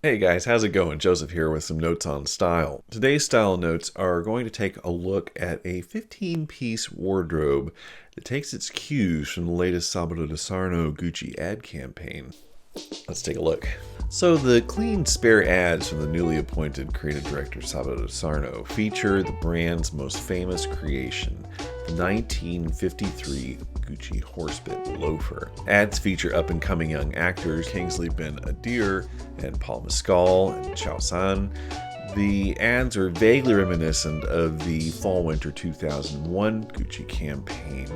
Hey guys, how's it going? Joseph here with some notes on style. Today's style notes are going to take a look at a 15-piece wardrobe that takes its cues from the latest Sabato de Sarno Gucci ad campaign. Let's take a look. So the clean, spare ads from the newly appointed creative director Sabato de Sarno feature the brand's most famous creation, the 1953 Gucci horsebit loafer. Ads feature up-and-coming young actors Kingsley Ben-Adir and Paul Mescal and Chao San. The ads are vaguely reminiscent of the Fall-Winter 2001 Gucci campaign,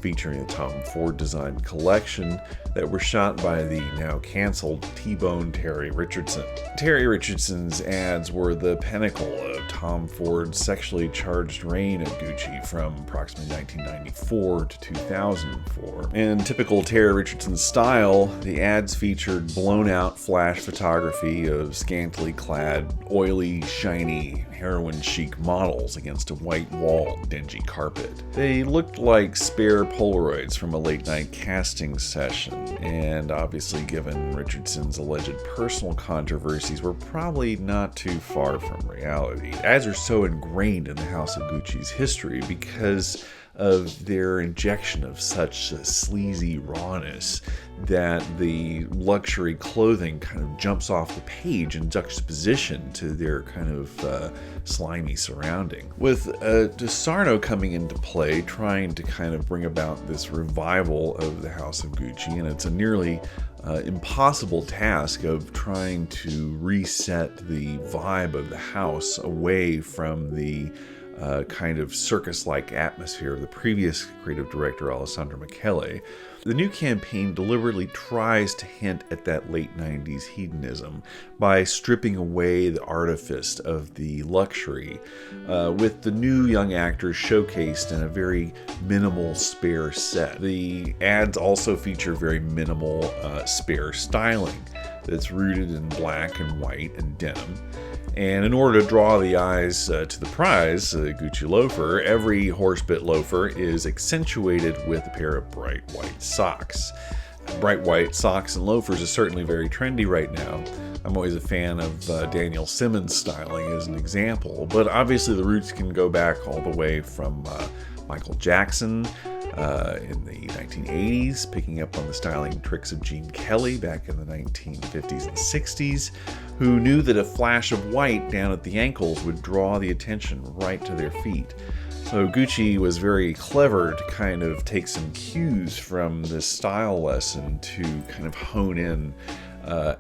featuring the Tom Ford designed collection that were shot by the now canceled T-Bone Terry Richardson. Terry Richardson's ads were the pinnacle of Tom Ford's sexually charged reign at Gucci from approximately 1994 to 2004. In typical Terry Richardson style, the ads featured blown-out flash photography of scantily clad, oily, shiny, heroin-chic models against a white-walled, dingy carpet. They looked like spare Polaroids from a late-night casting session, and obviously, given Richardson's alleged personal controversies, were probably not too far from reality. Ads are so ingrained in the House of Gucci's history because of their injection of such sleazy rawness that the luxury clothing kind of jumps off the page in juxtaposition to their kind of slimy surrounding. With de Sarno coming into play, trying to kind of bring about this revival of the House of Gucci, and it's a nearly impossible task of trying to reset the vibe of the house away from the kind of circus-like atmosphere of the previous creative director, Alessandro Michele. The new campaign deliberately tries to hint at that late 90s hedonism by stripping away the artifice of the luxury, with the new young actors showcased in a very minimal spare set. The ads also feature very minimal spare styling that's rooted in black and white and denim. And in order to draw the eyes to the prize, the Gucci loafer, every horsebit loafer is accentuated with a pair of bright white socks. Bright white socks and loafers is certainly very trendy right now. I'm always a fan of Daniel Simmons' styling as an example, but obviously the roots can go back all the way from Michael Jackson in the 1980s, picking up on the styling tricks of Gene Kelly back in the 1950s and 60s, who knew that a flash of white down at the ankles would draw the attention right to their feet. So Gucci was very clever to kind of take some cues from this style lesson to kind of hone in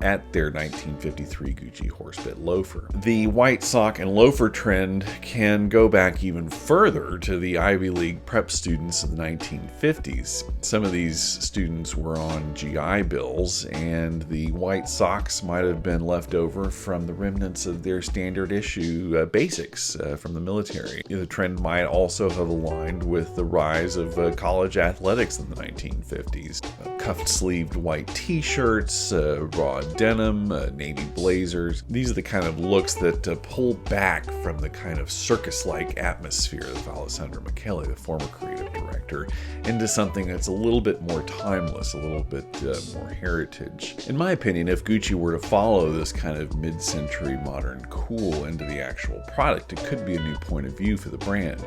at their 1953 Gucci horsebit loafer. The white sock and loafer trend can go back even further to the Ivy League prep students of the 1950s. Some of these students were on GI Bills, and the white socks might have been left over from the remnants of their standard issue basics from the military. The trend might also have aligned with the rise of college athletics in the 1950s. Cuffed sleeved white t-shirts, raw denim, navy blazers. These are the kind of looks that pull back from the kind of circus-like atmosphere of Alessandro Michele, the former creative director, into something that's a little bit more timeless, a little bit more heritage. In my opinion, if Gucci were to follow this kind of mid-century modern cool into the actual product, it could be a new point of view for the brand.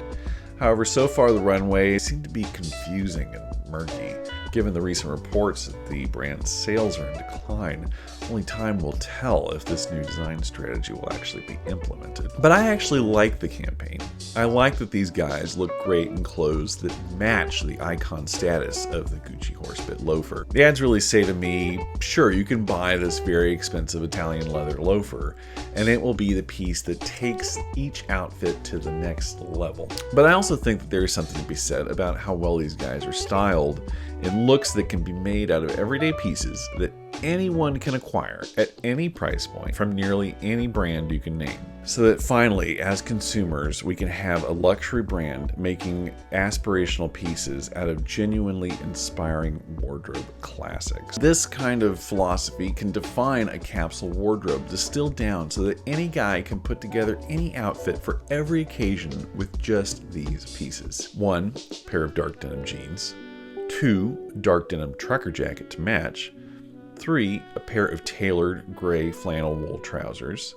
However, so far the runway seemed to be confusing and murky. Given the recent reports that the brand's sales are in decline, only time will tell if this new design strategy will actually be implemented. But I actually like the campaign. I like that these guys look great in clothes that match the icon status of the Gucci horsebit loafer. The ads really say to me, sure, you can buy this very expensive Italian leather loafer, and it will be the piece that takes each outfit to the next level. But I also think that there is something to be said about how well these guys are styled in looks that can be made out of everyday pieces that anyone can acquire at any price point from nearly any brand you can name. So that finally, as consumers, we can have a luxury brand making aspirational pieces out of genuinely inspiring wardrobe classics. This kind of philosophy can define a capsule wardrobe distilled down so that any guy can put together any outfit for every occasion with just these pieces. 1, pair of dark denim jeans. 2, dark denim trucker jacket to match. 3, a pair of tailored gray flannel wool trousers.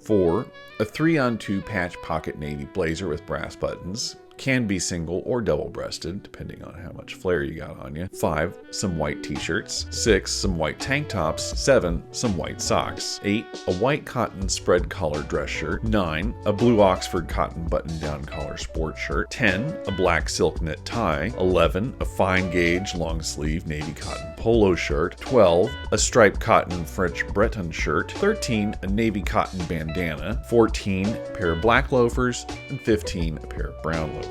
4, a 3-on-2 patch pocket navy blazer with brass buttons. Can be single or double-breasted, depending on how much flair you got on you. 5, some white t-shirts. 6, some white tank tops. 7, some white socks. 8, a white cotton spread collar dress shirt. 9, a blue Oxford cotton button-down collar sports shirt. 10, a black silk knit tie. 11, a fine gauge long sleeve navy cotton polo shirt. 12, a striped cotton French Breton shirt. 13, a navy cotton bandana. 14, a pair of black loafers. And 15, a pair of brown loafers.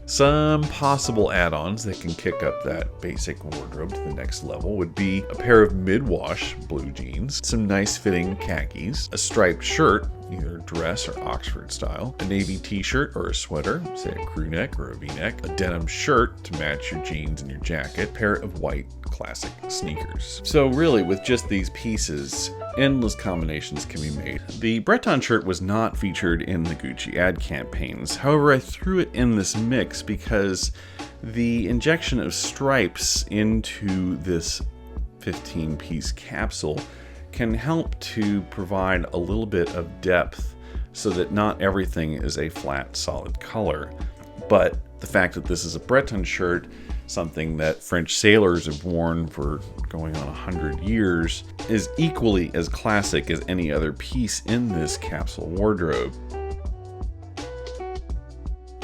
Some possible add-ons that can kick up that basic wardrobe to the next level would be a pair of mid-wash blue jeans, some nice fitting khakis, a striped shirt, either dress or Oxford style, a navy t-shirt or a sweater, say a crew neck or a v-neck, a denim shirt to match your jeans and your jacket, a pair of white classic sneakers. So really, with just these pieces, endless combinations can be made. The Breton shirt was not featured in the Gucci ad campaigns. However, I threw it in this mix because the injection of stripes into this 15-piece capsule can help to provide a little bit of depth so that not everything is a flat, solid color. But the fact that this is a Breton shirt, something that French sailors have worn for going on 100 years, is equally as classic as any other piece in this capsule wardrobe.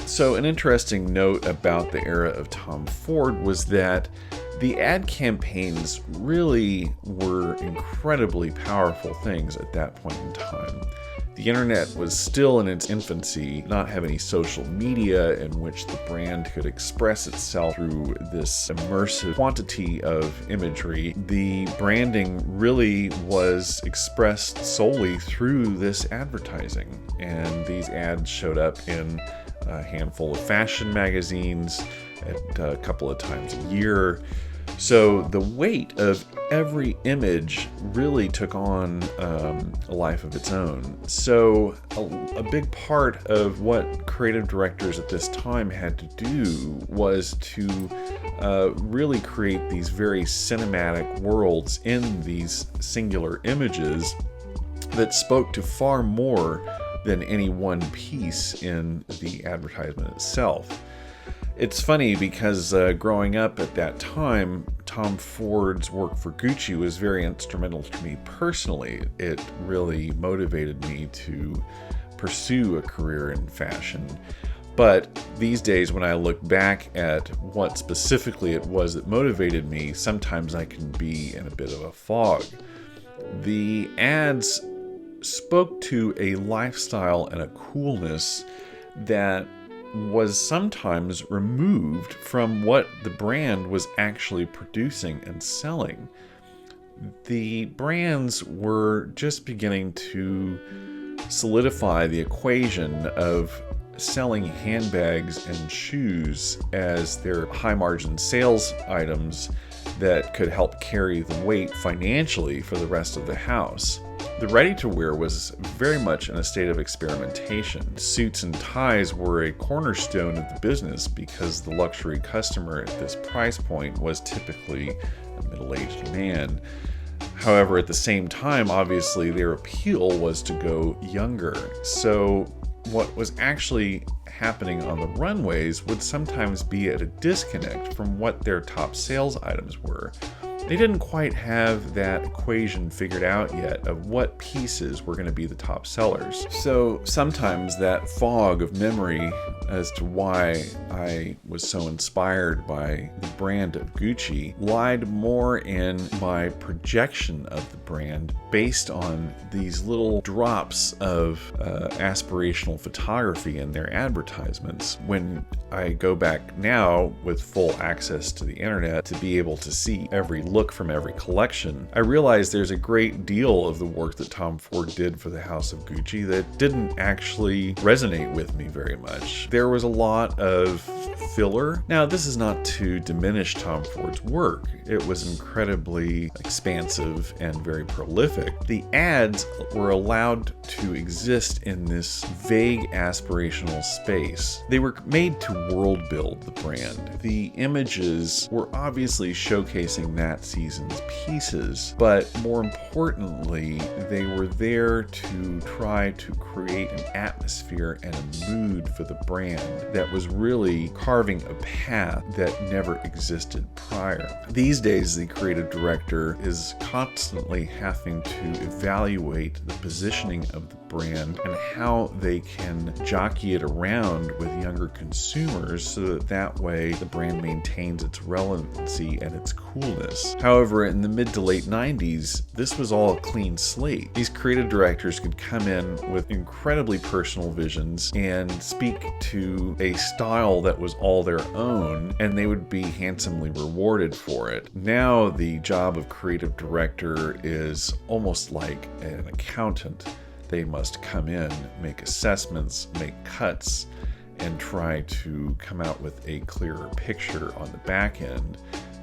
So an interesting note about the era of Tom Ford was that the ad campaigns really were incredibly powerful things at that point in time. The internet was still in its infancy, not have any social media in which the brand could express itself through this immersive quantity of imagery. The branding really was expressed solely through this advertising, and these ads showed up in a handful of fashion magazines at a couple of times a year. So the weight of every image really took on a life of its own. So a big part of what creative directors at this time had to do was to really create these very cinematic worlds in these singular images that spoke to far more than any one piece in the advertisement itself. It's funny because growing up at that time, Tom Ford's work for Gucci was very instrumental to me personally. It really motivated me to pursue a career in fashion. But these days, when I look back at what specifically it was that motivated me, sometimes I can be in a bit of a fog. The ads spoke to a lifestyle and a coolness that was sometimes removed from what the brand was actually producing and selling. The brands were just beginning to solidify the equation of selling handbags and shoes as their high-margin sales items that could help carry the weight financially for the rest of the house. The ready-to-wear was very much in a state of experimentation. Suits and ties were a cornerstone of the business because the luxury customer at this price point was typically a middle-aged man. However, at the same time, obviously, their appeal was to go younger. So what was actually happening on the runways would sometimes be at a disconnect from what their top sales items were. They didn't quite have that equation figured out yet of what pieces were going to be the top sellers. So sometimes that fog of memory as to why I was so inspired by the brand of Gucci lied more in my projection of the brand based on these little drops of aspirational photography in their advertisements. When I go back now with full access to the internet to be able to see every look from every collection, I realize there's a great deal of the work that Tom Ford did for the House of Gucci that didn't actually resonate with me very much. There was a lot of filler. Now, this is not to diminish Tom Ford's work. It was incredibly expansive and very prolific. The ads were allowed to exist in this vague aspirational space. They were made to world build the brand. The images were obviously showcasing that season's pieces, but more importantly, they were there to try to create an atmosphere and a mood for the brand that was really carving a path that never existed prior. These days, the creative director is constantly having to evaluate the positioning of the brand and how they can jockey it around with younger consumers so that way the brand maintains its relevancy and its coolness. However, in the mid to late 90s, this was all a clean slate. These creative directors could come in with incredibly personal visions and speak to a style that was all their own, and they would be handsomely rewarded for it. Now, the job of creative director is almost like an accountant. They must come in, make assessments, make cuts, and try to come out with a clearer picture on the back end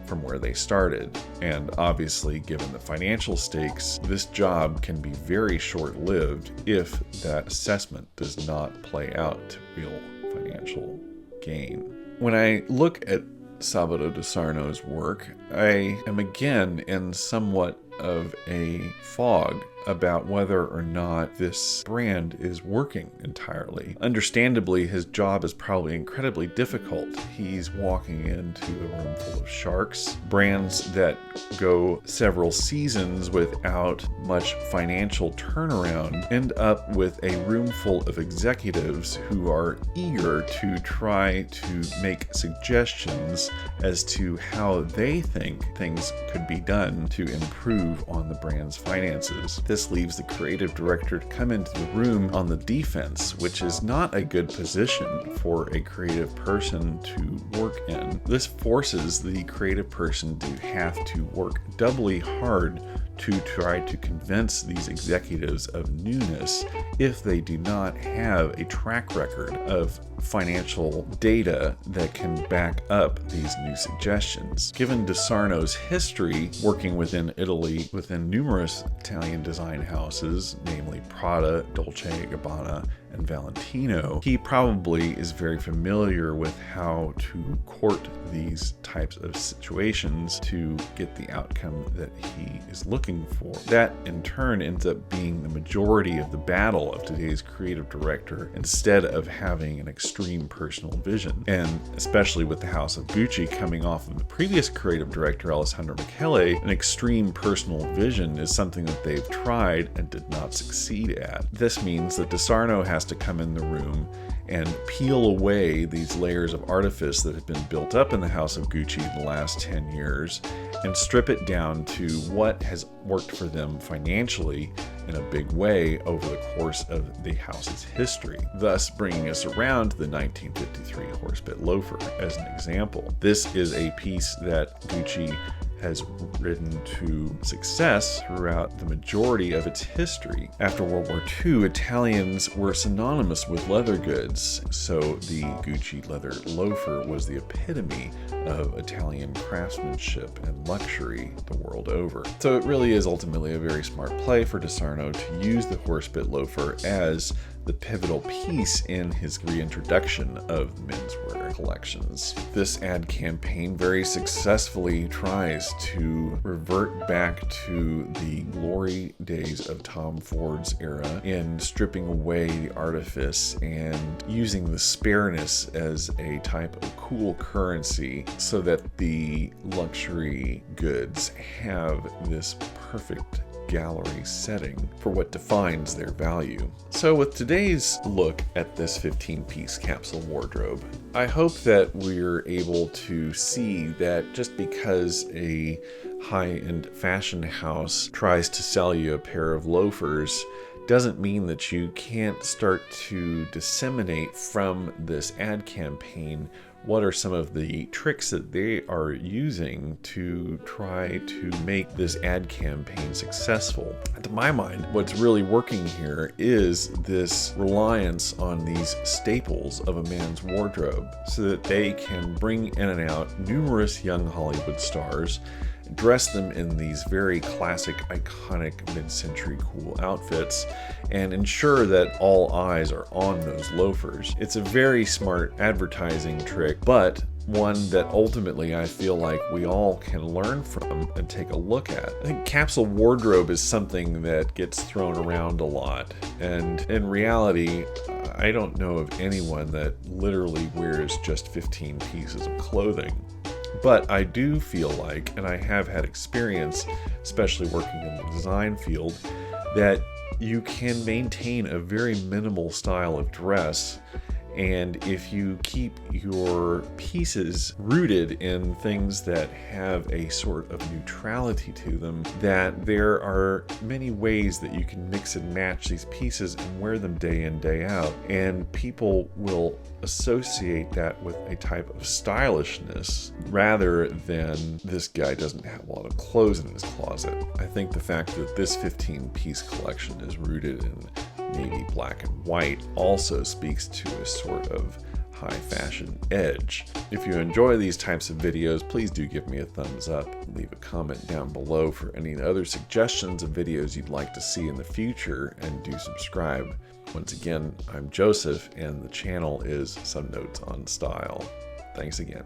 from where they started. And obviously, given the financial stakes, this job can be very short-lived if that assessment does not play out to real financial gain. When I look at Sabato de Sarno's work, I am again in somewhat of a fog about whether or not this brand is working entirely. Understandably, his job is probably incredibly difficult. He's walking into a room full of sharks, brands that go several seasons without much financial turnaround, end up with a room full of executives who are eager to try to make suggestions as to how they think things could be done to improve on the brand's finances. This leaves the creative director to come into the room on the defense, which is not a good position for a creative person to work in. This forces the creative person to have to work doubly hard to try to convince these executives of newness if they do not have a track record of financial data that can back up these new suggestions. Given de Sarno's history working within Italy within numerous Italian design houses, namely Prada, Dolce & Gabbana, and Valentino, he probably is very familiar with how to court these types of situations to get the outcome that he is looking for. That in turn ends up being the majority of the battle of today's creative director instead of having an extreme personal vision. And especially with the House of Gucci coming off of the previous creative director, Alessandro Michele, an extreme personal vision is something that they've tried and did not succeed at. This means that de Sarno has to come in the room and peel away these layers of artifice that have been built up in the House of Gucci in the last 10 years and strip it down to what has worked for them financially in a big way over the course of the house's history, thus bringing us around to the 1953 horsebit loafer as an example. This is a piece that Gucci has ridden to success throughout the majority of its history. After World War II, Italians were synonymous with leather goods, so the Gucci leather loafer was the epitome of Italian craftsmanship and luxury the world over. So it really is ultimately a very smart play for de Sarno to use the horsebit loafer as the pivotal piece in his reintroduction of the menswear collections. This ad campaign very successfully tries to revert back to the glory days of Tom Ford's era in stripping away the artifice and using the spareness as a type of cool currency so that the luxury goods have this perfect gallery setting for what defines their value. So with today's look at this 15-piece capsule wardrobe, I hope that we're able to see that just because a high-end fashion house tries to sell you a pair of loafers doesn't mean that you can't start to disseminate from this ad campaign what are some of the tricks that they are using to try to make this ad campaign successful. To my mind, what's really working here is this reliance on these staples of a man's wardrobe so that they can bring in and out numerous young Hollywood stars, dress them in these very classic, iconic mid-century cool outfits, and ensure that all eyes are on those loafers. It's a very smart advertising trick, but one that ultimately I feel like we all can learn from and take a look at. I think capsule wardrobe is something that gets thrown around a lot, and in reality, I don't know of anyone that literally wears just 15 pieces of clothing. But I do feel like, and I have had experience, especially working in the design field, that you can maintain a very minimal style of dress, and if you keep your pieces rooted in things that have a sort of neutrality to them, that there are many ways that you can mix and match these pieces and wear them day in, day out, and people will associate that with a type of stylishness rather than this guy doesn't have a lot of clothes in his closet. I think the fact that this 15-piece collection is rooted in navy, black, and white also speaks to a sort of high fashion edge. If you enjoy these types of videos, please do give me a thumbs up. Leave a comment down below for any other suggestions of videos you'd like to see in the future, and do subscribe. Once again, I'm Joseph, and the channel is Some Notes on Style. Thanks again.